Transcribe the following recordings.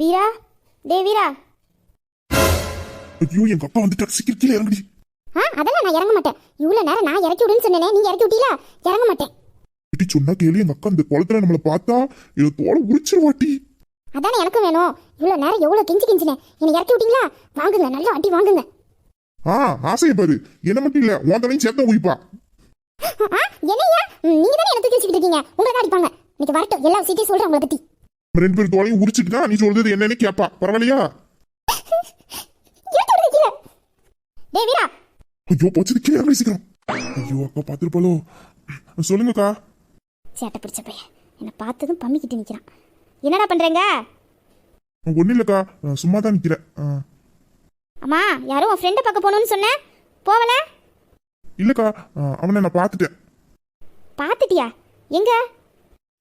வீரா, டே வீரா. ஐயோ, எங்க அப்பா வந்துட்டாரு, சீக்கிரம் கீழே இறங்குடி. அதெல்லாம் நான் இறங்க மாட்டேன். இவ்வளவு நேரம் நான் இறக்கி விடுன்னு சொன்னேனே, நீங்க இறக்கி விட்டீங்களா? இறங்க மாட்டேன். இடி சொன்னா கேளு, எங்க அக்கா இந்த குளத்துல நம்மள பார்த்தா ஏதோ தோலை உரிச்சிருவாட்டி. அதானே எனக்கும் வேணும். இவ்வளவு நேரம் எவ்வளவு கெஞ்சினேன், என்னை இறக்கி விட்டீங்களா? வாங்குங்க, நல்லா அடி வாங்குங்க. ஆசையை பாரு, என்ன மட்டும் இல்ல உன் சேர்த்த உயிப்பா. என்னையா நீங்க தானே என்ன தூக்கி வச்சுக்கிட்டு இருக்கீங்க? உங்களை தான் அடிப்பாங்க. இன்னைக்கு வரட்டும், எல்லா விஷயத்தையும் சொல்றேன் உங்களை பத்தி. ரெண்டு பேரும் தோலையும் உரிச்சிட்டு தான் நீ சொல்றது என்னன்னு கேப்பா. பரவாயில்லையா? டேய் வீரா. ஐயோ, போச்சு, கீழே இறங்கி சீக்கிரம். ஐயோ, அக்கா பாத்துருப்பாளோ. சொல்லுங்கக்கா. சேட்டை பிடிச்ச பையன் என்னை பார்த்ததும் பம்மிக்கிட்டு நிக்கிறான். என்னடா பண்றீங்க? ஒன்னும் இல்லக்கா, சும்மா தான் நிக்கிறேன். அம்மா, யாரும் உன் ஃப்ரெண்டை பார்க்க போகணும்னு சொன்னேன், போவல? இல்லக்கா, அவனை நான் பார்த்துட்டேன். பார்த்துட்டியா? எங்க?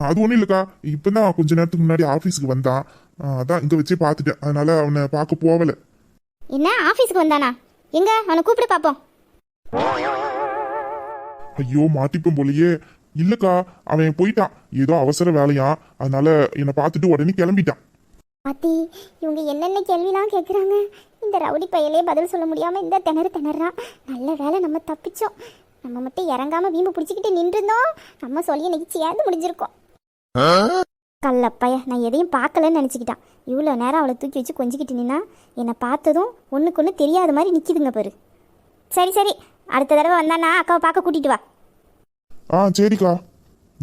அது ஒன்றும் இல்லக்கா, இப்பதான் கொஞ்ச நேரத்துக்கு முன்னாடி ஆஃபீஸுக்கு வந்தான். அதான் இங்க வச்சே பார்த்துட்டேன். அதனால அவனை பார்க்க போகல. என்ன ஆஃபீஸுக்கு வந்தானா? எங்க அவனை கூப்பிட்டு பார்ப்போம். ஐயோ, மாட்டிப்போம் போலயே. இல்லக்கா, அவன் போயிட்டான், ஏதோ அவசர வேலையா. அதனால என்னை பார்த்துட்டு உடனே கிளம்பிட்டான். பாத்தி, இவங்க என்னென்ன கேள்விலாம் கேட்குறாங்க. இந்த ரவுடி பையலே பதில் சொல்ல முடியாம இந்த திணறான். நல்ல வேலை நம்ம தப்பிச்சோம். நம்ம மட்டும் இறங்காம வீம்பு பிடிச்சிக்கிட்டு நின்றுருந்தோம், நம்ம சொல்லி இன்னைக்கு சேர்ந்து முடிஞ்சிருக்கோம். கள்ளப்பைய, நான் எதையும் பார்க்கலன்னு நினச்சிக்கிட்டான். இவ்வளோ நேரம் அவளை தூக்கி வச்சு கொஞ்சிக்கிட்டு நின்னா, என்னை பார்த்ததும் ஒன்றுக்கு ஒன்று தெரியாத மாதிரி நிற்கிதுங்க பாரு. சரி சரி, அடுத்த தடவை வந்தானா அக்காவை பார்க்க கூட்டிட்டு வா. சரிக்கா,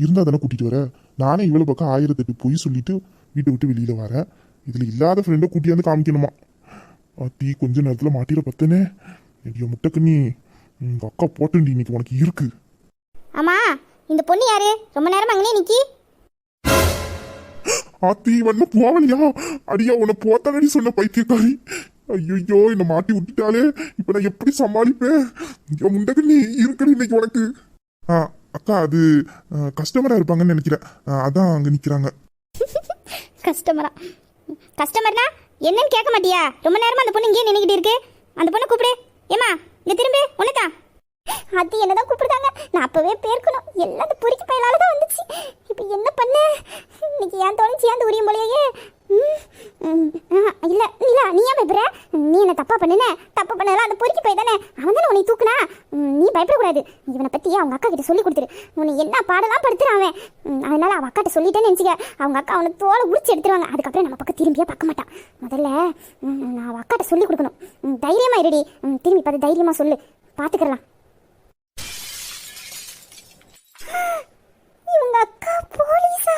இருந்தா தானே கூட்டிட்டு வர. நானே இவ்வளவு பக்கம் 1008 பொய் சொல்லிட்டு வீட்டை விட்டு வெளியில வரேன். இதுல இல்லாத ஃப்ரெண்டை கூட்டியாந்து காமிக்கணுமா? தீ கொஞ்ச நேரத்துல மாட்டிட பத்தனே. எடியோ முட்டைக்கண்ணி, எங்க அக்கா போட்டண்டி இன்னைக்கு உனக்கு இருக்கு. ஆமா, இந்த பொண்ணு யாரு? ரொம்ப நேரம் அங்கனே நிக்கி. ஆத்தி வண்ண போவலையா? அடியா, உன்னை போத்தானடி சொன்ன பைத்தியக்காரி. ஐயோ, என்னை மாட்டி விட்டுட்டாலே. இப்ப நான் எப்படி சமாளிப்பேன்? முண்டக்கண்ணி இருக்கணும் இன்னைக்கு உனக்கு. அக்கா, அது கஸ்டமரா இருப்பாங்கன்னு நினைக்கிறேன். அதான் அங்க நிக்கிறாங்க. கஸ்டமர்னா என்னன்னு கேட்க மாட்டியா? ரொம்ப நேரமா அந்த பொண்ணு இங்கே நின்னுக்கிட்டு இருக்கு. அந்த பொண்ணை கூப்பிடு. ஏமா, இங்க திரும்பி. உனதான் அது என்னதான் கூப்பிடுதாங்க. நான் அப்பவே பேர்க்கணும். எல்லாம் பொறுக்கி பயலால தான் வந்துச்சு. இப்போ என்ன பண்ண? இன்னைக்கு ஏன் தோணிச்சு ஏன் உரியும் போலையே. இல்ல இல்ல, நீ ஏன் பயப்படுற? நீ என்ன தப்பா பண்ணுன? தப்பா பண்ணலாம் அந்த பொறுக்கி பை தானே, அவன் தானே உன்னை தூக்குனா. நீ பயப்படக்கூடாது. இவனை பத்தி அவங்க அக்கா கிட்ட சொல்லி கொடுத்துரு. உன்னை என்ன பாடலாம் படுத்துறான் அவன். அதனால அவன் அக்காட்ட சொல்லிட்டேன்னு நினைச்சிக்க, அவங்க அக்கா அவனை தோலை உரிச்சு எடுத்துருவாங்க. அதுக்கப்புறம் நம்ம பக்கம் திரும்பியா பார்க்க மாட்டான். முதல்ல நான் அவன் அக்காட்ட சொல்லி கொடுக்கணும். தைரியமா இருடி. திரும்பி பார்த்து தைரியமா சொல்லு, பார்த்துக்கலாம். இவங்க அக்கா போலீஸா?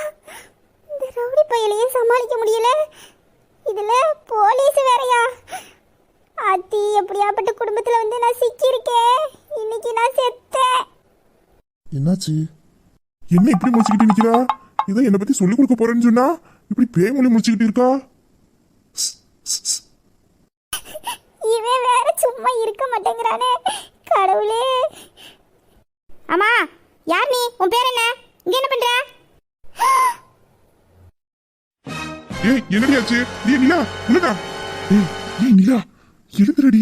இந்த ரவுடி பையலையே சமாளிக்க முடியல, இதுல போலீஸ் வேறையா? அத்தி, எப்படியாப்பட்ட குடும்பத்துல வந்து நான் சிக்கியிருக்கேன். இன்னைக்கு நான் செத்தேன். என்னாச்சு? என்ன இப்படி முடிச்சுக்கிட்டு நிக்கிறா? இதை என்னை பத்தி சொல்லி கொடுக்க போறேன்னு சொன்னா இப்படி பேமொழி முடிச்சுக்கிட்டு இருக்கா? இவன் வேற சும்மா இருக்க மாட்டேங்கிறானே, கடவுளே. ஆமா, யார் நீ? உன் பேர் என்ன? இங்க என்ன பண்ற? என்னடியாச்சு? நிலா, உனதா? நிலா, எழுதுறடி.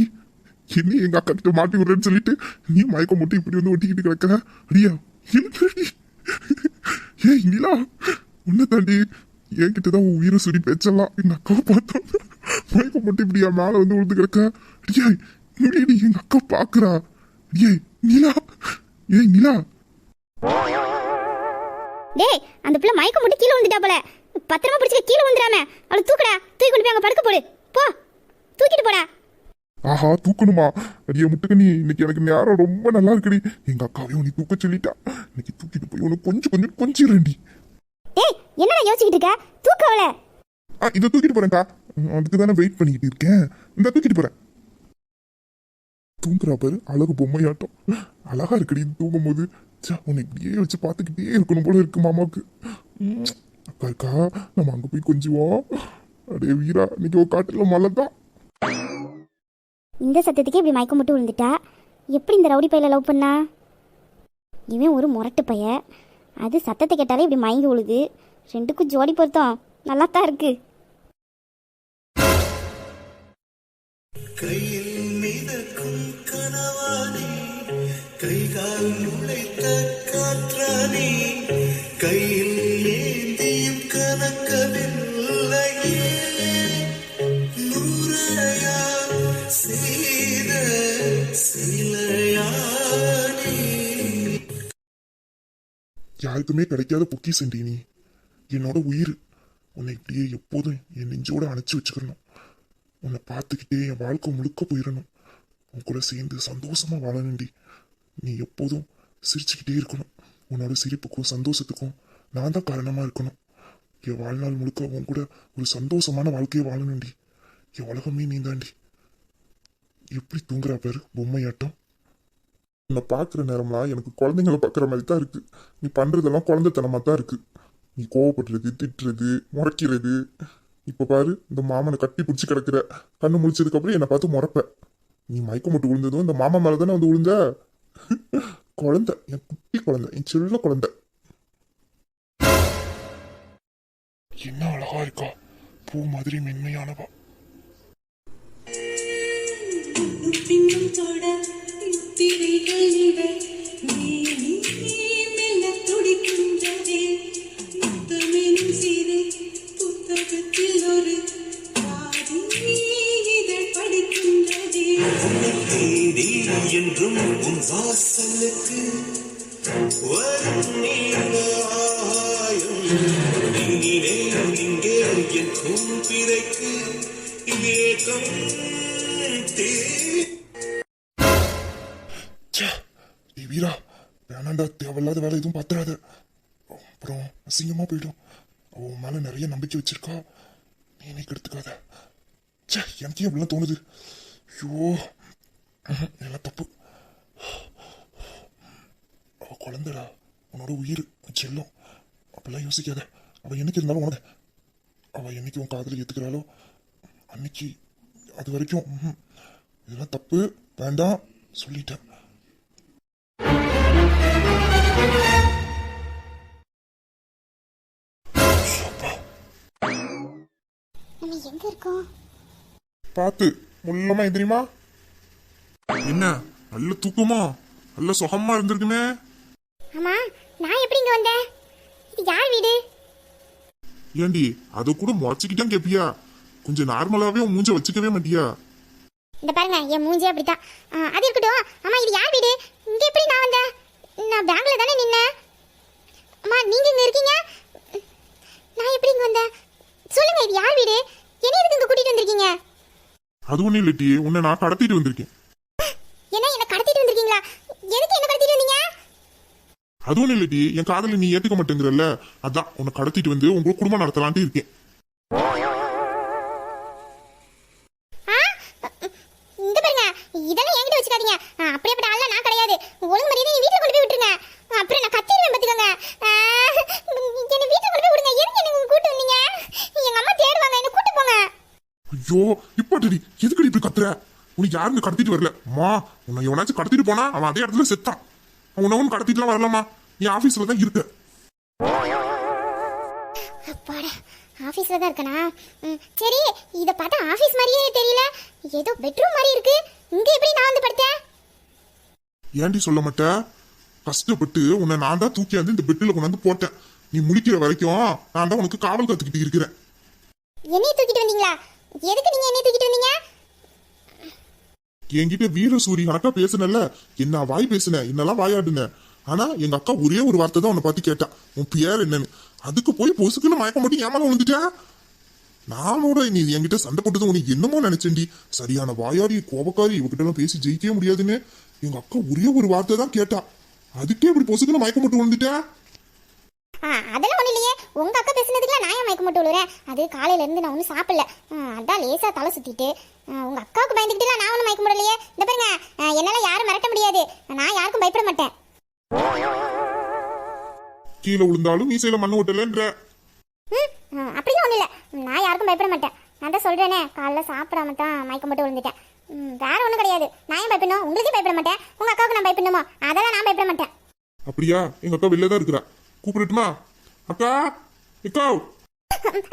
என்ன எங்க அக்கா கிட்ட மாட்டி விடுறேன்னு சொல்லிட்டு நீ மயக்கம் மட்டும் இப்படி வந்து ஒட்டிக்கிட்டு கிடக்க. அடியா, எழுதுறடி. நிலா, உன்னை தாண்டி என்கிட்டதான் உன் உயிரை சுடி பேச்சலாம். எங்க அக்காவை பார்த்தோம், மயக்கம் மட்டும் இப்படியா மேல வந்து விழுந்து கிடக்க. அடியா, இப்படி எங்க அக்கா பாக்குறா. அடியே நிலா, நிலா. டேய், அந்த பிள்ளை மயக்கம் மட்டும் கீழே விழுந்துட்டா போல. பத்திரமா பிடிச்சிக்க, கீழே விழுந்துடாம. அவளை தூக்குடா, தூக்கி கொண்டு போய் அங்க படுக்க போடு. போ, தூக்கிட்டு போடா. ஆஹா, தூக்கணுமா? அடியே முட்டுக்கண்ணி, இன்னைக்கு எனக்கு நேரம் ரொம்ப நல்லா இருக்குடி. எங்க அக்காவையும் நீ தூக்க சொல்லிட்டா. இன்னைக்கு தூக்கிட்டு போய் உனக்கு கொஞ்சம் கொஞ்சிரண்டி. டேய், என்னடா யோசிச்சுக்கிட்டு இருக்க? தூக்க அவளை. இதை தூக்கிட்டு போறேன்க்கா. அதுக்கு தானே வெயிட் பண்ணிக்கிட்டு இருக்கேன். இந்த தூக்கிட்டு போறேன். தூங்குறா பாரு, அழகு பொம்மையாட்டம். அழகா இருக்குடி தூங்கும் போது. உன்னை இப்படியே வச்சு பார்த்துக்கிட்டே இருக்கணும் போல இருக்கு மாமாவுக்கு. அக்கா இருக்கா, நம்ம அங்க போய் கொஞ்சுவோம். அடே வீரா, இன்னைக்கு ஒரு காட்டுல மழை தான். இந்த சத்தத்துக்கே இப்படி மயக்கம் மட்டும் விழுந்துட்டா. எப்படி இந்த ரவுடி பையில லவ் பண்ணா? இவன் ஒரு முரட்டு பைய, அது சத்தத்தை கேட்டாலே இப்படி மயங்கி விழுது. ரெண்டுக்கும் ஜோடி பொருத்தம் நல்லா தான் இருக்கு. கையில் மிதக்கும் கனவானே, கைகால் நுழைத்த காற்றானே, கையில் ஏந்தியும் கனக்கவில்லையே. யாருக்குமே கிடைக்காத பொக்கிஷன்டி நீ. என்னோட உயிர். உன்னை இப்படியே எப்போதும் என் நெஞ்சோட அணைச்சி வச்சுக்கணும். உன்னை பார்த்துக்கிட்டே என் வாழ்க்கை முழுக்க போயிடணும். உன் கூட சேர்ந்து சந்தோஷமா வாழணும்டி. நீ எப்போதும் சிரிச்சுக்கிட்டே இருக்கணும். உன்னோட சிரிப்புக்கும் சந்தோஷத்துக்கும் நான் தான் காரணமா இருக்கணும். என் வாழ்நாள் முழுக்க உன் கூட ஒரு சந்தோஷமான வாழ்க்கையை வாழணும்டி. என் உலகமே நீ தாண்டி. எப்படி தூங்குறா பாரு பொம்மையாட்டம். உன்னை பார்க்குற நேரம்லாம் எனக்கு குழந்தைங்களை பார்க்குற மாதிரி தான் இருக்கு. நீ பண்றதெல்லாம் குழந்தைத்தனமா தான் இருக்கு. நீ கோவப்படுறது, திட்டுறது, முறைக்கிறது. இப்ப பாரு, இந்த மாமனை கட்டி பிடிச்சி கிடக்குற. கண்ணு முழிச்சதுக்கு அப்புறம் என்னை பார்த்து முறைப்ப. நீ மயக்கம் போட்டு விழுந்ததும் இந்த மாமா மேல தானே வந்து விழுந்த. குழந்தை, என் குட்டி குழந்தை, என் செல்ல குழந்தை. என்ன அழகா இருக்கா, பூ மாதிரி மென்மையானவா. பின்னும் தொட யுத்திரைகள் இட மெல்ல துடிக்கின்றதே முத்தமெனும் சீதை புத்தகத்தில் ஒரு பாதி இதழ் படிக்கின்றதே தேடி என்றும் உன் வாசலுக்கு வரும் நீளாயம் நீனே இங்கே என் கூப்பிரைக்கு ஏகம் வீரா, வேணாண்டா, தேவையில்லாத வேலை எதுவும் பார்த்துறாத. அப்புறம் அசிங்கமா போயிடும். அவன் மேல நிறைய நம்பிக்கை வச்சிருக்கா. நீ கெடுத்துக்காத. எனக்கே அப்படிலாம் தோணுது. ஐயோ, எல்லாம் தப்பு. அவ குழந்தைடா, உன்னோட உயிர், செல்லம். அப்படிலாம் யோசிக்காத. அவ என்னைக்கு இருந்தாலும் உனது. அவ என்னைக்கு உன் காதலை ஏத்துக்கிறாளோ அன்னைக்கு, அது வரைக்கும் இதெல்லாம் தப்பு, வேண்டாம் சொல்லிட்டேன். நம்ம எங்க இருக்கோம்? பார்த்து முள்ளமா எந்திரிமா. என்ன நல்ல தூக்கமா, நல்ல சுகமா இருந்திருக்குமே. ஆமா, நான் எப்படி இங்க வந்தேன்? இது யார் வீடு? ஏண்டி அதை கூட முறைச்சிக்கிட்டான் கேப்பியா? கொஞ்சம் நார்மலாவே உன் மூஞ்ச வச்சுக்கவே மாட்டியா? இந்த பாருங்க, என் மூஞ்சி அப்படித்தான். அது இருக்கட்டும். அம்மா, இது யார் வீடு? இங்க எப்படி நான் வந்தேன்? நான் பேங்க்ல தானே நின்னேன். அம்மா, நீங்க இங்க இருக்கீங்க. நான் எப்படி இங்க வந்தேன்? சொல்லுங்க, இது யார் வீடு? என்ன எதுக்கு இங்க கூட்டிட்டு வந்திருக்கீங்க? அது ஒண்ணும் இல்லட்டி, உன்னை நான் கடத்திட்டு வந்திருக்கேன். என்ன கடத்திட்டு வந்திருக்கீங்களா? எதுக்கு என்ன கடத்திட்டு வந்தீங்க? அது ஒண்ணும் இல்லட்டி, என் காதலை நீ ஏத்துக்க மாட்டேங்கிறல்ல, அதான் உன்னை கடத்திட்டு வந்து உங்க குடும்பம் நடத்தலான்ட்டு இருக்கேன். இந்த பாருங்க, இதெல்லாம் என்கிட்ட வச்சுக்காதீங்க. அப்படியேப்பட்ட ஆள நான் கிடையாது. ஒழுங்கு மரியாதை நீ வீட்டுல கொண்டு போய் விட்டுருங்க. அப்புறம் நான் கத்திடுவேன் பாத்துக்கோங்க. என்ன வீட்டுல கொண்டு போய் விடுங்க. எதுக்கு என்ன கூட்டு வந்தீங்க? எங்க அம்மா தேடுவாங்க, என்ன கூட்டு போங்க. ஐயோ, இப்பாட்டடி எதுக்கடி இப்படி கத்துற? உனக்கு யாருன்னு கடத்திட்டு வரல அம்மா. உன்னை எவனாச்சும் கடத்திட்டு போனா அவன் அதே இடத்துல செத்தான். உன்னை ஒன்னும் கடத்திட்டுலாம் வரலாமா? நீ ஆபீஸ்ல தான் இருக்க. அப்பாடா, ஆபீஸ்ல தான் இருக்கனா? சரி, இத பார்த்தா ஆபீஸ் மாதிரியே தெரியல. ஏதோ பெட்ரூம் மாதிரி இருக்கு. இங்க எப்படி நான் வந்து படுத்தேன்? ஏண்டி சொல்ல மாட்டேன்? கஷ்டப்பட்டு உன்னை நான் தான் தூக்கி வந்து இந்த பெட்டில் கொண்டாந்து போட்டேன். நீ முடிக்கிற வரைக்கும் நான் தான் உனக்கு காவல் காத்துக்கிட்டு இருக்கிறேன். என்னைய தூக்கிட்டு வந்தீங்களா? எதுக்கு நீங்க என்னைய தூக்கிட்டு வந்தீங்க? என்கிட்ட வீரசூரி கணக்கா பேசுனல, என்ன வாய் பேசுன, என்னெல்லாம் வாயாடுன. ஆனா எங்க அக்கா ஒரே ஒரு வார்த்தை தான் உன்னை பார்த்து கேட்டா, உன் பேர் என்னன்னு. அதுக்கு போய் பொசுக்குன்னு மயக்கம் போட்டு ஏமால விழுந்துட்டேன். நானோட நீ என்கிட்ட சண்டை போட்டது உனக்கு என்னமோ நினைச்சேன்டி. சரியான வாயாடி கோபக்காரி, இவகிட்ட எல்லாம் பேசி ஜெயிக்கவே முடியாதுன்னு எங்க அக்கா ஒரே ஒரு வார்த்தை தான் கேட்டா. அதுக்கே இப்படி பொசுக்குன்னு மயக்கம் போட்டு விழுந்துட்டேன். அதெல்லாம் ஒண்ணு இல்லையே. உங்க அக்கா பேசுனதுக்குலாம் நான் மயக்கம் போட்டு விழுறேன். அது காலையில இருந்து நான் ஒன்னும் சாப்பிடல. அதான் லேசா தலை சுத்திட்டு. உங்க அக்காவுக்கு பயந்துக்கிட்டுலாம் நான் ஒன்னும் மயக்கம் போடலையே. இந்த பாருங்க, என்னால யாரும் மிரட்ட முடியாது. நான் யாருக்கும் பயப்பட மாட்டேன். கீழே விழுந்தாலும் மீசையில மண்ணு ஓட்டலன்ற. அப்படிலாம் ஒன்றும் இல்லை. நான் யாருக்கும் பயப்பட மாட்டேன். நான் தான் சொல்கிறேனே, காலைல சாப்பிடாம தான் மயக்கம் போட்டு விழுந்துட்டேன். வேற ஒன்றும் கிடையாது. நான் ஏன் பயப்படணும்? உங்களுக்கே பயப்பட மாட்டேன். உங்கள் அக்காவுக்கு நான் பயப்படணுமோ? அதெல்லாம் நான் பயப்பட மாட்டேன். அப்படியா? எங்க அக்கா வெளில தான் இருக்கிறா. கூப்பிடட்டுமா? அக்கா, அக்கா.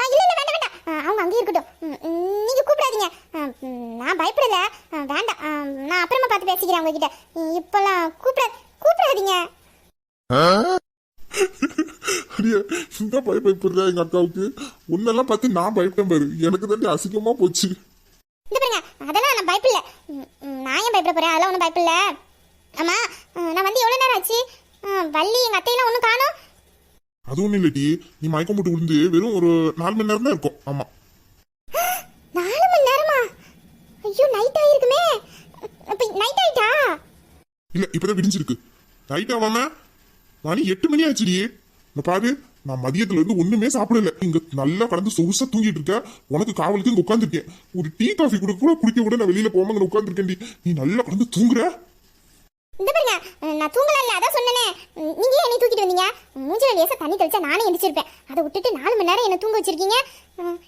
இல்லை இல்லை, வேண்டாம் வேண்டாம். அவங்க அங்கேயே இருக்கட்டும். நீங்கள் கூப்பிடாதீங்க. நான் பயப்படல. வேண்டாம், நான் அப்புறமா பார்த்து பேசிக்கிறேன் உங்ககிட்ட. இப்போல்லாம் கூப்பிடாதீங்க. அடியா, இந்த பயப்படுற எங்க அக்காவுக்கு. உன்னெல்லாம் பார்த்து நான் பயப்பட்டேன் பாரு. எனக்கு தான் அசிங்கமா போச்சு. இந்த பாருங்க, அதெல்லாம் நான் பயப்படல. நான் ஏன் பயப்பட போறேன்? அதெல்லாம் ஒன்றும் பயப்படல. ஆமா, நான் வந்து எவ்வளோ நேரம் ஆச்சு? வள்ளி எங்கள் அத்தையெல்லாம் ஒன்றும் காணோம். அது ஒண்ணும் இல்லடி, நீ மயக்கம் போட்டு விழுந்து வெறும் ஒரு 4 மணி நேரம் தான் இருக்கும். ஆமா 4 மணி நேரமா? ஐயோ நைட் ஆயிருக்குமே. அப்ப நைட் ஆயிட்டா? இல்ல இப்பதான் விடிஞ்சிருக்கு. நைட் ஆகாம மணி 8 மணி ஆச்சுடி. இந்த பாரு, நான் மதியத்துல இருந்து ஒண்ணுமே சாப்பிடல. இங்க நல்லா கடந்து சொகுசா தூங்கிட்டு இருக்க. உனக்கு காவலுக்கு இங்க உட்காந்துருக்கேன். ஒரு டீ காஃபி கூட குடிக்க கூட நான் வெளியில போகாம இங்க உட்காந்துருக்கேன்டி. நீ நல்லா கடந்து தூங்குற. இந்த பாருங்க, நான் தூங்கல இல்ல, அதான் சொன்னனே. நீங்க ஏன் என்னை தூக்கிட்டு வந்தீங்க? மூஞ்சில லேசா தண்ணி தெளிச்சா நானே எந்திரிச்சிருப்பேன். அதை விட்டுட்டு 4 மணி நேரம் என்ன தூங்க வச்சிருக்கீங்க.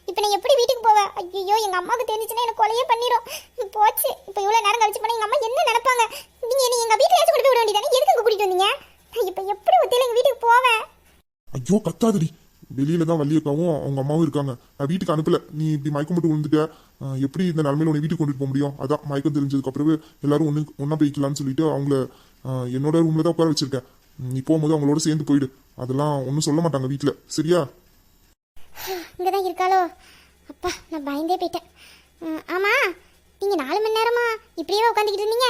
இப்போ நான் எப்படி வீட்டுக்கு போவேன்? ஐயோ, எங்க அம்மாவுக்கு தெரிஞ்சுச்சுன்னா என்ன கொலையே பண்ணிடும். போச்சு, இப்போ இவ்வளவு நேரம் கழிச்சு போனா எங்க அம்மா என்ன நினைப்பாங்க? நீங்க என்ன எங்க வீட்டுல கொண்டு போய் விட வேண்டியதானே? எதுக்கு இங்க கூட்டிட்டு வந்தீங்க? இப்போ எப்படி ஒத்தையில எங்க வீட்டுக்கு போவேன்? ஐயோ கத்தாதடி. வெளியில தான் வள்ளியக்காவும் அவங்க அம்மாவும் இருக்காங்க. நான் வீட்டுக்கு அனுப்பல. நீ இப்படி மயக்கம் போட்டு விழுந்துட்ட. எப்படி இந்த நிலைமையில உன்னை வீட்டுக்கு கொண்டுட்டு போக முடியும்? அதான் மயக்கம் தெரிஞ்சதுக்கு அப்புறமே எல்லாரும் ஒன்னா போய்க்கலாம்னு சொல்லிட்டு அவங்கள என்னோட ரூம்ல தான் உட்கார வச்சிருக்கேன். நீ போகும்போது அவங்களோட சேர்ந்து போயிடு. அதெல்லாம் ஒன்றும் சொல்ல மாட்டாங்க வீட்டுல. சரியா? இங்கதான் இருக்காளோ? அப்பா, நான் பயந்தே போயிட்டேன். ஆமா, நீங்க 4 மணி நேரமா இப்படியே உட்காந்துக்கிட்டு இருந்தீங்க?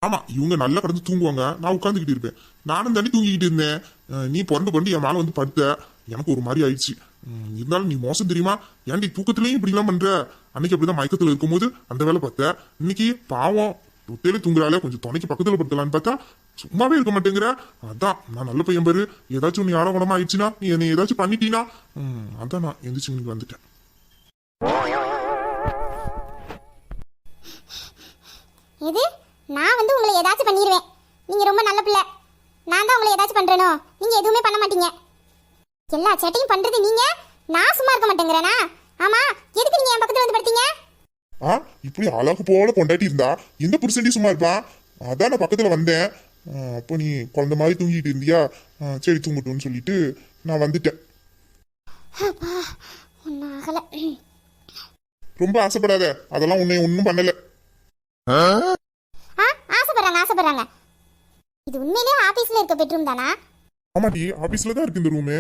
ஆமா, இவங்க நல்லா கடந்து தூங்குவாங்க, நான் உட்காந்துக்கிட்டு இருப்பேன். நானும் தண்ணி தூங்கிக்கிட்டு இருந்தேன். நீ புரண்டு என் மேல வந்து படுத்த. எனக்கு ஒரு மாதிரி ஆயிடுச்சு. இருந்தாலும் நீ மோசம் தெரியுமா? ஏன்டி தூக்கத்திலையும் இப்படி எல்லாம் பண்ற? அன்னைக்கு அப்படிதான் மயக்கத்துல இருக்கும்போது அந்த வேலை பார்த்த. இன்னைக்கு பாவம் ஒத்தையில தூங்குறாளே, கொஞ்சம் துணைக்கு பக்கத்துல படுத்தலான்னு பார்த்தா சும்மாவே இருக்க மாட்டேங்கிற. அதான் நான் நல்ல பையன் பாரு. ஏதாச்சும் நீ ஆடகுடமா ஆயிடுச்சுன்னா, நீ என்னை ஏதாச்சும் பண்ணிட்டீனா, அதான் நான் எந்திரிச்சு இன்னைக்கு வந்துட்டேன். எது? நான் வந்து உங்களை ஏதாச்சும் பண்ணிடுவேன். நீங்க ரொம்ப நல்ல பிள்ளை. நான் தான் உங்களை ஏதாச்சும் பண்றேனோ? நீங்க எதுவுமே பண்ண மாட்டீங்க. எல்லா சேட்டையும் பண்றது நீங்க, நான் சும்மா இருக்க மாட்டேங்கிறேனா? ஆமா, எதுக்கு நீங்க என் பக்கத்துல வந்து படுத்தீங்க? இப்படி அழகு போல கொண்டாட்டி இருந்தா எந்த புருஷன்டி சும்மா இருப்பான்? அதான் நான் பக்கத்துல வந்தேன். அப்போ நீ குழந்தை மாதிரி தூங்கிட்டு இருந்தியா? சரி தூங்கட்டும்னு சொல்லிட்டு நான் வந்துட்டேன். அப்பா, ஒன்னும் ஆகல. ரொம்ப ஆசைப்படாத, அதெல்லாம் உன்னை ஒன்னும் பண்ணல. ஆசைப்படுறாங்க. இது உண்மையிலேயே ஆபீஸ்ல இருக்க பெட்ரூம் தானா? ஆமாட்டி, ஆபீஸ்ல தான் இருக்கு இந்த ரூமு.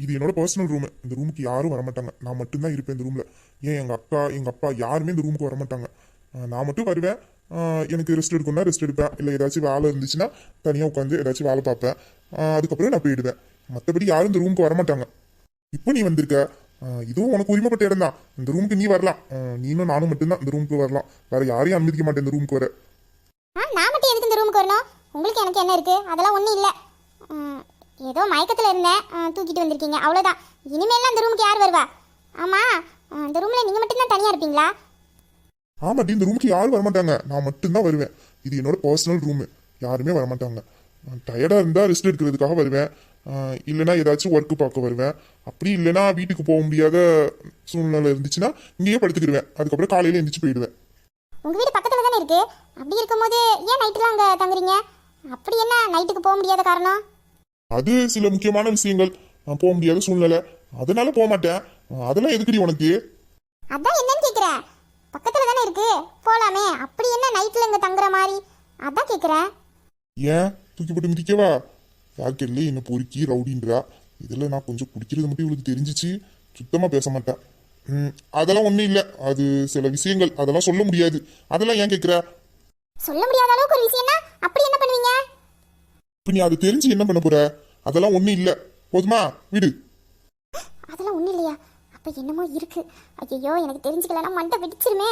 இது என்னோட பர்சனல் ரூமு. இந்த ரூமுக்கு யாரும் வரமாட்டாங்க. நான் மட்டும்தான் இருப்பேன் இந்த ரூம்ல. ஏன் எங்க அக்கா எங்க அப்பா யாருமே இந்த ரூமுக்கு வரமாட்டாங்க. நான் மட்டும் வருவேன். எனக்கு ரெஸ்ட் எடுக்கணும்னா ரெஸ்ட் எடுப்பேன். இல்லை ஏதாச்சும் வேலை இருந்துச்சுன்னா தனியாக உட்காந்து ஏதாச்சும் வேலை பார்ப்பேன். அதுக்கப்புறம் நான் போயிடுவேன். மற்றபடி யாரும் இந்த ரூமுக்கு வரமாட்டாங்க. இப்போ நீ வந்திருக்க, இதுவும் உனக்கு உரிமைப்பட்ட இடம் தான். இந்த ரூமுக்கு நீ வரலாம். நீனும் நானும் மட்டும்தான் இந்த ரூமுக்கு வரலாம். வேற யாரையும் அனுமதிக்க மாட்டேன் இந்த ரூமுக்கு வர. நான் மட்டும் எதுக்கு இந்த ரூமுக்கு வரணும்? உங்களுக்கு எனக்கு என்ன இருக்கு? அதெல்லாம் ஒன்றும் இல்லை. ஏதோ மயக்கத்தில் இருந்தேன், தூக்கிட்டு வந்திருக்கீங்க, அவ்வளோதான். இனிமேலாம் இந்த ரூமுக்கு யார் வருவா? ஆமாம், இந்த ரூமில் நீங்கள் மட்டும்தான் தனியாக இருப்பீங்களா? ஆமாட்டி, இந்த ரூமுக்கு யாரும் வரமாட்டாங்க. நான் மட்டும்தான் வருவேன். இது என்னோட பர்சனல் ரூமு. யாருமே வரமாட்டாங்க. டயர்டாக இருந்தால் ரெஸ்ட் எடுக்கிறதுக்காக வருவேன். இல்லைனா ஏதாச்சும் ஒர்க்கு பார்க்க வருவேன். அப்படி இல்லைனா வீட்டுக்கு போக முடியாத சூழ்நிலை இருந்துச்சுன்னா இங்கேயே படுத்துக்கிடுவேன். அதுக்கப்புறம் காலையில் எழுந்திரிச்சு போயிடுவேன். உங்கள் வீடு பக்கத்தில் தானே இருக்குது. அப்படி இருக்கும்போது ஏன் நைட்டுலாம் அங்கே தங்குறீங்க? அப்படி என்ன நைட்டுக்கு போக முடியாத காரணம்? அது சில முக்கியமான விஷயங்கள், போக முடியாத சூழ்நிலை, அதனால போக மாட்டேன். அதெல்லாம் எதுக்குடி உனக்கு? அதான் என்னன்னு கேட்குறேன். பக்கத்தில் தானே இருக்கு, போகலாமே. அப்படி என்ன நைட்டில் இங்கே தங்குற மாதிரி? அதான் கேட்குறேன். ஏன் தூக்கி போட்டு மிதிக்கவா? யாருக்கெல்லாம் என்ன பொறுக்கி ரவுடின்றா. இதில் நான் கொஞ்சம் குடிக்கிறது மட்டும் இவளுக்கு தெரிஞ்சிச்சு, சுத்தமாக பேச மாட்டேன். அதெல்லாம் ஒன்றும் இல்லை. அது சில விஷயங்கள், அதெல்லாம் சொல்ல முடியாது. அதெல்லாம் ஏன் கேட்குற? சொல்ல முடியாத அளவுக்கு ஒரு விஷயம்னா அப்படி என்ன பண்ணுவீங்க? இப்போ நீ அது தெரிஞ்சு என்ன பண்ண போற? அதெல்லாம் ஒன்றும் இல்லை, போதுமா? விடு. அதெல்லாம் ஒன்றும் இல்லையா? அப்போ என்னமோ இருக்கு. ஐயோ, எனக்கு தெரிஞ்சுக்கலன்னா மண்டை வெடிச்சிருமே.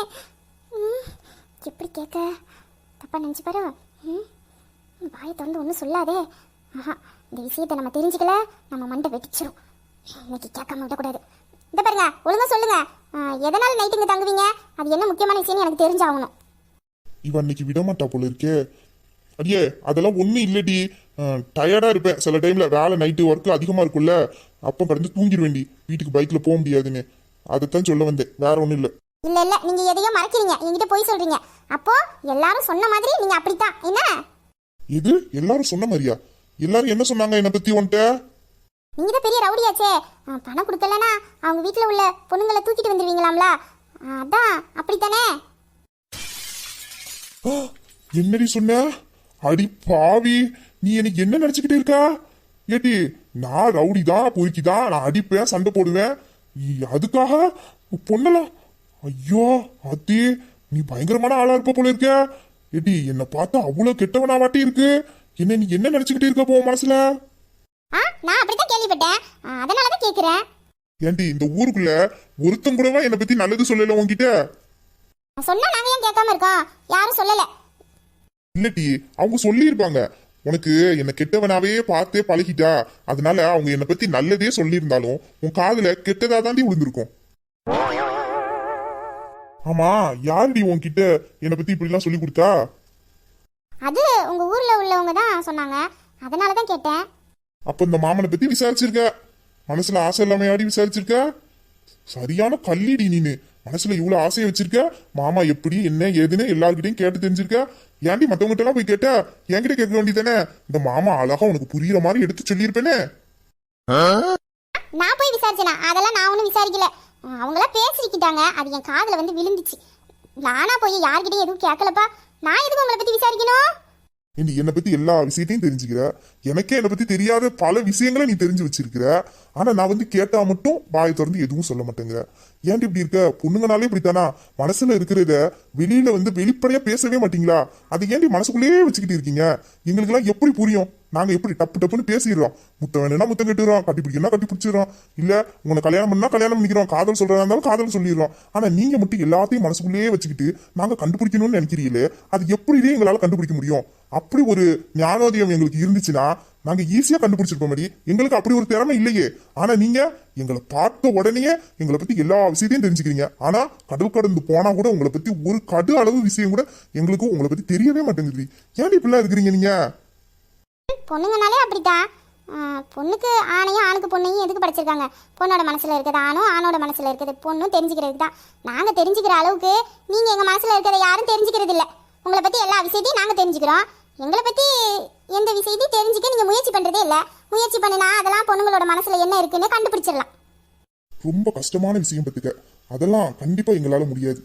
எப்படி கேட்க? தப்பா நினச்சி பாரு. வாயை திறந்து ஒன்றும் சொல்லாதே. ஆஹா, இந்த விஷயத்தை நம்ம தெரிஞ்சுக்கல, நம்ம மண்டை வெடிச்சிரும். இன்னைக்கு கேட்காம விடக்கூடாது. இந்த பாருங்க, ஒழுங்கா சொல்லுங்க. எதனால நைட்டு இங்கே தங்குவீங்க? அது என்ன முக்கியமான விஷயம்னு எனக்கு தெரிஞ்சாகணும். இவன் அன்னைக்கு விடமாட்டா போல இருக்கே. அடியே, அதெல்லாம் ஒன்றும் இல்லடி. டயர்டாக இருப்பேன் சில டைமில். வேலை நைட்டு ஒர்க்கு அதிகமாக இருக்கும்ல, அப்போ கடந்து தூங்கிடுவேண்டி. வீட்டுக்கு பைக்கில் போக முடியாதுன்னு அதைத்தான் சொல்ல வந்தேன், வேற ஒன்றும் இல்லை. இல்லை இல்லை, நீங்கள் எதையோ மறைக்கிறீங்க, என்கிட்ட போய் சொல்கிறீங்க. அப்போ எல்லாரும் சொன்ன மாதிரி நீங்கள் அப்படித்தான் என்ன? இது எல்லாரும் சொன்ன மாதிரியா? எல்லாரும் என்ன சொன்னாங்க என்னை பற்றி உன்ட்ட? நீங்கள் தான் பெரிய ரவுடியாச்சே. பணம் கொடுக்கலன்னா அவங்க வீட்டில் உள்ள பொண்ணுங்களை தூக்கிட்டு வந்துடுவீங்களாம்ல, அதான் அப்படித்தானே? என்னடி சொன்ன? அடி பாவி, நீ எனக்கு என்ன நினைச்சுக்கிட்டு இருக்கா? ஏட்டி, நான் ரவுடி தான், பொறுக்கி தான், நான் அடிப்பேன், சண்டை போடுவேன். அதுக்காக பொண்ணலாம்? ஐயோ அத்தி, நீ பயங்கரமான ஆளா இருப்ப போல இருக்க. ஏட்டி, என்னை பார்த்தா அவ்வளவு கெட்டவனா வாட்டி இருக்கு. என்ன நீ என்ன நினைச்சுக்கிட்டு இருக்க போ மனசுல? நான் அப்படித்தான் கேள்விப்பட்டேன். அதனால தான் கேட்குறேன். ஏண்டி இந்த ஊருக்குள்ள ஒருத்தன் கூடவா என்னை பத்தி நல்லது சொல்லல உன்கிட்ட? சொன்னா நாங்க ஏன் கேட்காம இருக்கோம்? யாரும் சொல்லல. இல்லட்டி அவங்க சொல்லியிருப்பாங்க. உனக்கு என்ன கெட்டவனாவே பார்த்தே பழகிட்டா, அதனால அவங்க என்னை பத்தி நல்லதே சொல்லியிருந்தாலும் உன் காதுல கெட்டதா தாண்டி விழுந்திருக்கும். ஆமா, யாருடி உன்கிட்ட என்னை பத்தி இப்படி எல்லாம் சொல்லி கொடுத்தா? அது உங்க ஊர்ல உள்ளவங்க தான் சொன்னாங்க. அதனால தான் கேட்டேன். அப்ப இந்த மாமனை பத்தி விசாரிச்சிருக்க? மனசுல ஆசை இல்லாம ஆடி விசாரிச்சிருக்க? சரியான கல்லிடி நீனு. மனசுல இவ்வளவு ஆசையை வச்சிருக்க, மாமா எப்படி என்ன ஏதுன்னு எல்லார்கிட்டையும் கேட்டு தெரிஞ்சிருக்க. ஏன்டி மத்தவங்கிட்ட எல்லாம் போய் கேட்ட? என்கிட்ட கேட்க வேண்டியதானே? இந்த மாமா அழகா உனக்கு புரியுற மாதிரி எடுத்து சொல்லியிருப்பேனே. நான் போய் விசாரிச்சேனா? அதெல்லாம் நான் ஒன்றும் விசாரிக்கல. அவங்களா பேசிக்கிட்டாங்க. அது என் காதுல வந்து விழுந்துச்சு. நானா போய் யார்கிட்டயும் எதுவும் கேட்கலப்பா. நான் எதுக்கு உங்களை பத்தி விசாரிக்கணும்? நீ என்னை பத்தி எல்லா விஷயத்தையும் தெரிஞ்சுக்கிற. எனக்கே என்னை பத்தி தெரியாத பல விஷயங்களை நீ தெரிஞ்சு வச்சிருக்கிற. ஆனா நான் வந்து கேட்டா மட்டும் வாயை திறந்து எதுவும் சொல்ல மாட்டேங்கிற. ஏன்டி இப்படி இருக்க? பொண்ணுங்கனாலே இப்படித்தானா? மனசுல இருக்கிறத வெளியில வந்து வெளிப்படையா பேசவே மாட்டீங்களா? அது ஏன்டி மனசுக்குள்ளேயே வச்சுக்கிட்டு இருக்கீங்க? எங்களுக்கு எல்லாம் எப்படி புரியும்? நாங்க எப்படி டப்பு டப்புன்னு பேசிடுறோம். முத்தம் வேணும்னா முத்தம் கட்டுறோம், கட்டி பிடிக்கணும் கட்டி பிடிச்சிடறோம், இல்ல உங்களை கல்யாணம் பண்ணா கல்யாணம் பண்ணிக்கிறோம், காதல் சொல்றதா இருந்தாலும் காதல் சொல்லிடுறோம். ஆனா நீங்க மட்டும் எல்லாத்தையும் மனசுக்குள்ளேயே வச்சுக்கிட்டு நாங்க கண்டுபிடிக்கணும்னு நினைக்கிறீங்களே, அது எப்படி எங்களால கண்டுபிடிக்க முடியும்? அப்படி ஒரு ஞானோதயம் எங்களுக்கு இருந்துச்சுன்னா நாங்க ஈஸியா கண்டுபிடிச்சிருப்போம். எங்களுக்கு அப்படி ஒரு திறமை இல்லையே. ஆனா நீங்க எங்களை பார்த்த உடனே எங்களை பத்தி எல்லா விஷயத்தையும் தெரிஞ்சுக்கிறீங்க. ஆனா கடல் கடந்து போனா கூட உங்களை பத்தி ஒரு கடு அளவு விஷயம் கூட எங்களுக்கு உங்களை பத்தி தெரியவே மாட்டேங்குது. ஏன் இப்படிலாம் இருக்கிறீங்க நீங்க? பொண்ணுங்கனாலே அப்படித்தான். பொண்ணுக்கு ஆணையும் ஆணுக்கு பொண்ணையும் எதுக்கு படிச்சிருக்காங்க? பொண்ணோட மனசுல இருக்கிறது ஆணும், ஆணோட மனசுல இருக்கிறது பொண்ணும் தெரிஞ்சுக்கிறதுக்கு தான். நாங்க தெரிஞ்சுக்கிற அளவுக்கு நீங்க எங்க மனசுல இருக்கிறத யாரும் தெரிஞ்சுக்கிறது இல்ல. உங்களை பத்தி எல்லா விஷயத்தையும் நாங்க தெரிஞ்சுக்கிறோம். எங்களை பத்தி எந்த விஷயத்தையும் தெரிஞ்சுக்க நீங்க முயற்சி பண்றதே இல்ல. முயற்சி பண்ணினா அதெல்லாம் பொண்ணுங்களோட மனசுல என்ன இருக்குன்னு கண்டுபிடிச்சிடலாம். ரொம்ப கஷ்டமான விஷயம் பத்துக்க. அதெல்லாம் கண்டிப்பா எங்களால முடியாது.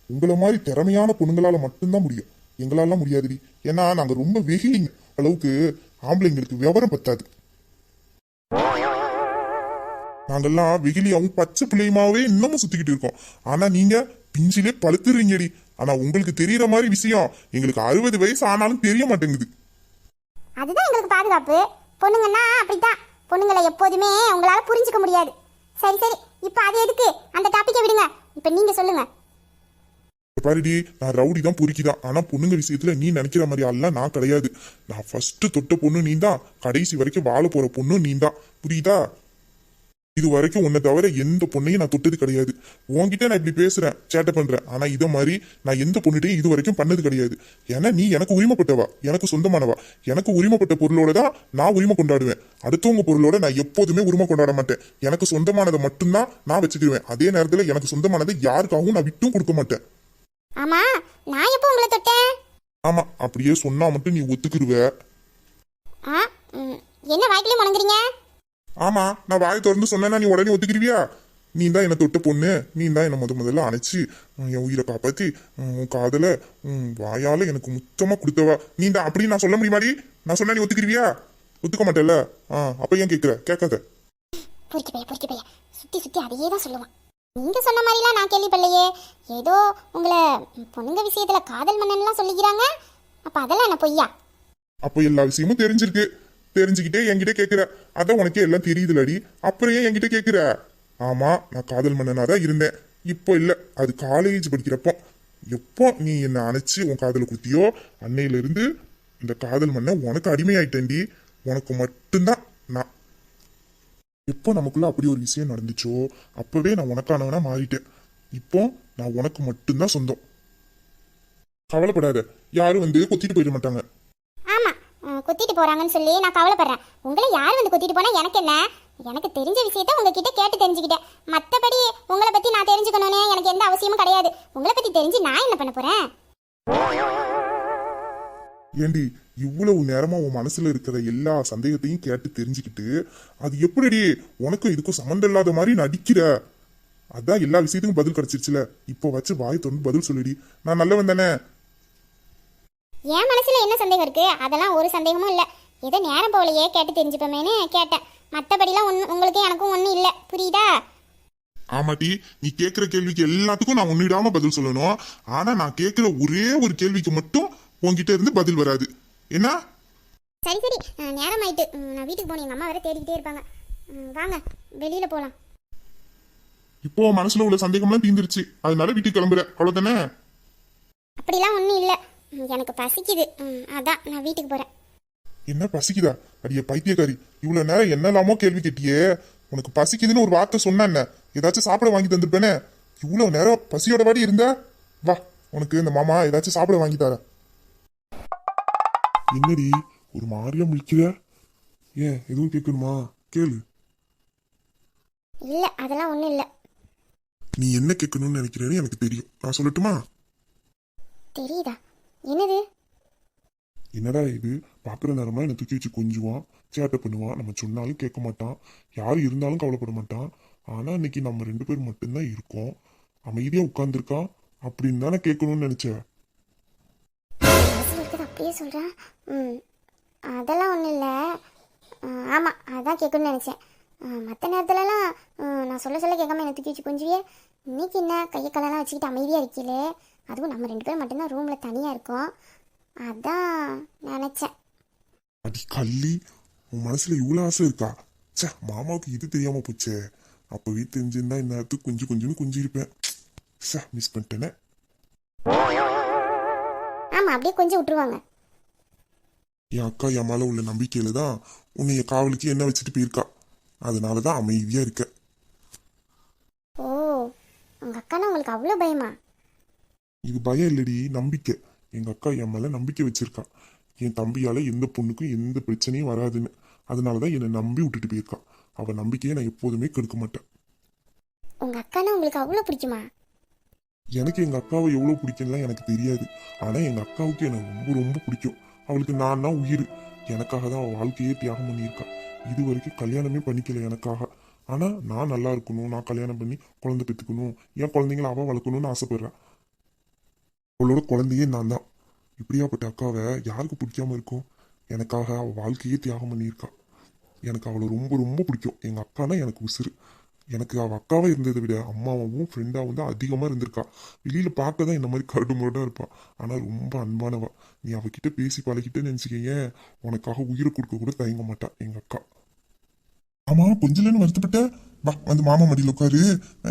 உங்களை மாதிரி திறமையான பொண்ணுங்களால மட்டும்தான் முடியும். எங்களால முடியாதுடி. ஏன்னா நாங்க ரொம்ப வெகுலிங்க. அளவுக்கு ஆம்பளைங்களுக்கு விவரம் பத்தாது. நாங்கெல்லாம் வெகுலியாவும் பச்சை பிள்ளையுமாவே இன்னமும் சுத்திக்கிட்டு இருக்கோம். ஆனா நீங்க பிஞ்சிலே பழுத்துறீங்கடி. ஆனா உங்களுக்கு தெரியற மாதிரி விஷயம் எங்களுக்கு 60 வயசு ஆனாலும் தெரிய மாட்டேங்குது. அதுதான் எங்களுக்கு பாதுகாப்பு. பொண்ணுங்கன்னா அப்படித்தான். பொண்ணுங்களை எப்போதுமே உங்களால புரிஞ்சுக்க முடியாது. சரி சரி, இப்ப அது எதுக்கு? அந்த டாபிக்கை விடுங்க. இப்ப நீங்க சொல்லுங்க. பாருடி, நான் ரவுடி தான் பொறுக்கிதான். ஆனா பொண்ணுங்க விஷயத்துல நீ நினைக்கிற மாதிரி ஆள்லாம் நான் கிடையாது. நான் ஃபர்ஸ்ட் தொட்ட பொண்ணு நீ தான், கடைசி வரைக்கும் வாழ போற பொண்ணு நீ தான். புரியுதா? இது வரைக்கும் உன்னை தவிர எந்த பொண்ணையும் நான் தொட்டது கிடையாது. உன்கிட்ட நான் இப்படி பேசுறேன், சேட்டை பண்றேன். ஆனா இதை மாதிரி நான் எந்த பொண்ணுகிட்டையும் இது வரைக்கும் பண்ணது கிடையாது. ஏன்னா நீ எனக்கு உரிமைப்பட்டவா, எனக்கு சொந்தமானவா. எனக்கு உரிமைப்பட்ட பொருளோட தான் நான் உரிமை கொண்டாடுவேன். அடுத்தவங்க பொருளோட நான் எப்போதுமே உரிமை கொண்டாட மாட்டேன். எனக்கு சொந்தமானதை மட்டும்தான் நான் வச்சுக்கிடுவேன். அதே நேரத்துல எனக்கு சொந்தமானதை யாருக்காகவும் நான் விட்டும் கொடுக்க மாட்டேன். ஆமா, நான் எப்போ உங்களை தொட்டேன்? ஆமா, அப்படியே சொன்னா மட்டும் நீ ஒத்துக்குருவ. என்ன வாய்க்கிலே முணங்குறீங்க? ஆமா, நான் வாயை திறந்து சொன்னா நீ உடனே ஒத்துக்கிருவியா? நீ தான் என்ன தொட்ட பொண்ணு, நீ தான் என்ன முதல்ல அணைச்சு என் உயிரை காப்பாத்தி உன் காதல வாயால எனக்கு முத்தமா கொடுத்தவா நீ தான். அப்படி நான் சொல்ல முடியுமாடி? நான் சொன்னா நீ ஒத்துக்கிருவியா? ஒத்துக்க மாட்டேல்ல? அப்ப ஏன் கேட்குற? கேட்காத. பொறுக்கி பையா சுத்தி சுத்தி அதையே தான் சொல்லுவான். நீங்க சொன்ன மாதிரிலாம் நான் கேள்விப்படலையே. ஏதோ உங்களை பொண்ணுங்க விஷயத்துல காதல் மன்னன்லாம் சொல்லிக்கிறாங்க. அப்ப அதெல்லாம் என்ன பொய்யா? அப்போ எல்லா விஷயமும் தெரிஞ்சிருக்கு. தெரிஞ்சுக்கிட்டே என்கிட்ட கேட்குற. அதான் உனக்கே எல்லாம் தெரியுதுலடி. அப்புறம் ஏன் என்கிட்ட கேட்குற? ஆமா, நான் காதல் மன்னனா தான் இருந்தேன். இப்போ இல்ல, அது காலேஜ் படிக்கிறப்போ. எப்போ நீ என்னை அணைச்சு உன் காதலை குத்தியோ அன்னையில இருந்து இந்த காதல் மன்னன் உனக்கு அடிமையாயிட்டேன்டி. உனக்கு மட்டும்தான் நான். எப்போ நமக்குள்ள அப்படி ஒரு விஷயம் நடந்துச்சோ அப்பவே நான் உனக்கானவனா மாறிட்டேன். இப்போ நான் உனக்கு மட்டும்தான் சொந்தம். கவலைப்படாத, யாரும் வந்து கொத்திட்டு போயிட மாட்டாங்க. ஆமா, கொத்திட்டு போறாங்கன்னு சொல்லி நான் கவலைப்படுறேன். உங்களை யார் வந்து கொத்திட்டு போனா எனக்கு என்ன? எனக்கு தெரிஞ்ச விஷயத்த உங்ககிட்ட கேட்டு தெரிஞ்சுக்கிட்டேன். மற்றபடி உங்களை பத்தி நான் தெரிஞ்சுக்கணும்னு எனக்கு எந்த அவசியமும் கிடையாது. உங்களை பத்தி தெரிஞ்சு நான் என்ன பண்ண போறேன்? ஏண்டி, இவ்வளவு நேரமா உன் மனசுல இருக்கிற எல்லா சந்தேகத்தையும் கேட்டு தெரிஞ்சுக்கிட்டு அது எப்படி உனக்கும் இதுக்கும் சம்மந்தம் இல்லாத மாதிரி நடிக்கிற? அதான் எல்லா விஷயத்துக்கும் பதில் கிடைச்சிருச்சுல. இப்போ வச்சு வாய் திறந்து பதில் சொல்லிடி. நான் நல்லவன் தானே? என் மனசுல என்ன சந்தேகம் இருக்கு? அதெல்லாம் ஒரு சந்தேகமும் இல்ல. ஏதோ நேரம் போலையே கேட்டு தெரிஞ்சுப்போமேன்னு கேட்டேன். மற்றபடிலாம் உங்களுக்கும் எனக்கும் ஒன்றும் இல்லை. புரியுதா? ஆமாட்டி, நீ கேட்கிற கேள்விக்கு எல்லாத்துக்கும் நான் உன்னிடாம பதில் சொல்லணும். ஆனா நான் கேட்கிற ஒரே ஒரு கேள்விக்கு மட்டும் உன்கிட்ட இருந்து பதில் வராது. என்ன? சரி சரி நேரம் ஆயிட்டு நான் வீட்டுக்கு போனேன். எங்கள் அம்மா வேற தேடிக்கிட்டே இருப்பாங்க. வாங்க வெளியில் போகலாம். இப்போ மனசுல உள்ள சந்தேகம்லாம் தீந்துருச்சு, அதனால வீட்டுக்கு கிளம்புற, அவ்வளவுதானே? அப்படிலாம் ஒன்றும் இல்லை, எனக்கு பசிக்குது. அதான் நான் வீட்டுக்கு போகிறேன். என்ன பசிக்குதா? அடியே பைத்தியக்காரி, இவ்வளவு நேரம் என்னெல்லாமோ கேள்வி கேட்டியே. உனக்கு பசிக்குதுன்னு ஒரு வார்த்தை சொன்ன என்ன? ஏதாச்சும் சாப்பிட வாங்கி தந்துருப்பேனே. இவ்வளவு நேரம் பசியோட வாடி இருந்த. வா, உனக்கு இந்த மாமா ஏதாச்சும் சாப்பிட வாங்கி தர. என்னடி ஒரு மாதிரியா முழிக்கிற? ஏன் எதுவும் கேட்கணுமா? கேளு. இல்லை அதெல்லாம் ஒன்றும் இல்லை. நீ என்ன கேட்கணும்னு நினைக்கிறேன்னு எனக்கு தெரியும், நான் சொல்லட்டுமா? தெரியுதா? என்னது? என்னடா இது, பாக்குற நேரமா என்னை தூக்கி வச்சு கொஞ்சுவான், சேட்டை பண்ணுவான், நம்ம சொன்னாலும் கேட்க மாட்டான், யாரு இருந்தாலும் கவலைப்பட மாட்டான். ஆனா இன்னைக்கு நம்ம 2 பேர் மட்டும்தான் இருக்கோம், அமைதியா உட்கார்ந்துருக்கான் அப்படின்னு தானே கேட்கணும்னு நினைச்சேன். மனசில் இருக்கிறது அப்படியே சொல்கிறேன். அதெல்லாம் ஒன்றும் இல்லை. ஆமாம் அதான் கேட்கணும்னு நினச்சேன். மற்ற நேரத்துலலாம் நான் சொல்ல கேட்காம என்னை தூக்கி வச்சு கொஞ்சியே. இன்னைக்கு என்ன கையை காலெல்லாம் வச்சுக்கிட்டு அமைதியாக இருக்கீங்களே, அதுவும் நம்ம 2 பேர் மட்டும்தான் ரூமில் தனியாக இருக்கோம், அதான் நினச்சேன். அடி கள்ளி, உன் மனசுல இவ்வளவு ஆசை இருக்கா? சே, மாமாவுக்கு இது தெரியாம போச்சே. அப்பவே தெரிஞ்சிருந்தா இந்த நேரத்துக்கு கொஞ்சம் கொஞ்சம்னு கொஞ்சிருப்பேன். சே, மிஸ் பண்ணிட்டேனே. ஆமாம் அப்படியே கொஞ்சம் விட்டுருவாங்க. என் அக்கா என் மேல உள்ள நம்பிக்கையில தான் உன்னைய காவலுக்கு என்ன வச்சுட்டு போயிருக்கா, அதனாலதான் அமைதியா இருக்க. ஓ, உங்கள் அக்கானா உங்களுக்கு அவ்வளோ பயமா? இது பயம் இல்லடி, நம்பிக்கை. எங்க அக்கா என் மேல நம்பிக்கை வச்சிருக்கா, என் தம்பியால எந்த பொண்ணுக்கும் எந்த பிரச்சனையும் வராதுன்னு. அதனாலதான் என்னை நம்பி விட்டுட்டு போயிருக்கா. அவ நம்பிக்கையை நான் எப்போதுமே கெடுக்க மாட்டேன். உங்கள் அக்கானா உங்களுக்கு அவ்வளோ பிடிக்குமா? எனக்கு எங்க அக்காவை எவ்வளவு பிடிக்கும்லாம் எனக்கு தெரியாது. ஆனா எங்க அக்காவுக்கு எனக்கு ரொம்ப ரொம்ப பிடிக்கும். அவளுக்கு நான் தான் உயிர். எனக்காக தான் அவள் வாழ்க்கையே தியாகம் பண்ணியிருக்கா. இது வரைக்கும் கல்யாணமே பண்ணிக்கல எனக்காக. ஆனா நான் நல்லா இருக்கணும், நான் கல்யாணம் பண்ணி குழந்தை பெற்றுக்கணும், என் குழந்தைங்கள அவ வளர்க்கணும்னு ஆசைப்படுறேன். அவளோட குழந்தையே நான் தான். இப்படியாப்பட்ட அக்காவை யாருக்கு பிடிக்காம இருக்கும்? எனக்காக அவள் வாழ்க்கையே தியாகம் பண்ணியிருக்கா. எனக்கு அவளை ரொம்ப ரொம்ப பிடிக்கும். எங்க அக்கானா எனக்கு உசுறு. எனக்கு அவள் அக்காவை இருந்ததை விட அம்மாவும் ஃப்ரெண்டாகவும் தான் அதிகமாக இருந்திருக்கா. வெளியில பார்க்க தான் இந்த மாதிரி கரடு முரடாக இருப்பா, ஆனால் ரொம்ப அன்பானவா. நீ அவகிட்ட பேசி பழகிட்டேன்னு நினச்சிக்கேன், உனக்காக உயிரை கொடுக்க கூட தயங்க மாட்டா எங்க அக்கா. ஆமா, கொஞ்சலன்னு வருத்தப்பட்ட. வா, வந்து மாமா மடியில் உட்காரு.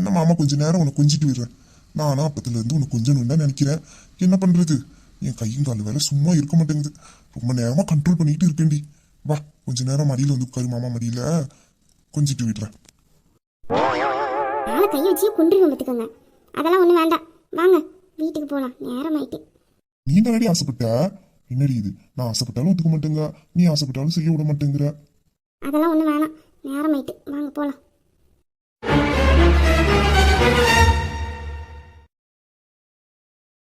என்ன மாமா கொஞ்ச நேரம் உனக்கு கொஞ்சிட்டு விடுறேன். நானும் அப்பத்துல இருந்து உனக்கு கொஞ்சம் தான் நினைக்கிறேன். என்ன பண்றது, என் கையும் கால் வேலை சும்மா இருக்க மாட்டேங்குது. ரொம்ப நேரமா கண்ட்ரோல் பண்ணிட்டு இருக்கேன்டி. வா, கொஞ்ச நேரம் மடியில வந்து உட்காரு, மாமா மடியில கொஞ்சிட்டு விடுறேன். நாளை கையை வச்சு கொண்டுருங்க பார்த்துக்கோங்க. அதெல்லாம் ஒன்றும் வேண்டாம், வாங்க வீட்டுக்கு போகலாம், நேரம் ஆயிட்டு. நீ தானடி ஆசைப்பட்ட. என்னடி இது, நான் ஆசைப்பட்டாலும் ஒத்துக்க மாட்டேங்க, நீ ஆசைப்பட்டாலும் செய்ய விட மாட்டேங்கிற. அதெல்லாம் ஒன்றும் வேணாம், நேரம் ஆயிட்டு, வாங்க போகலாம்.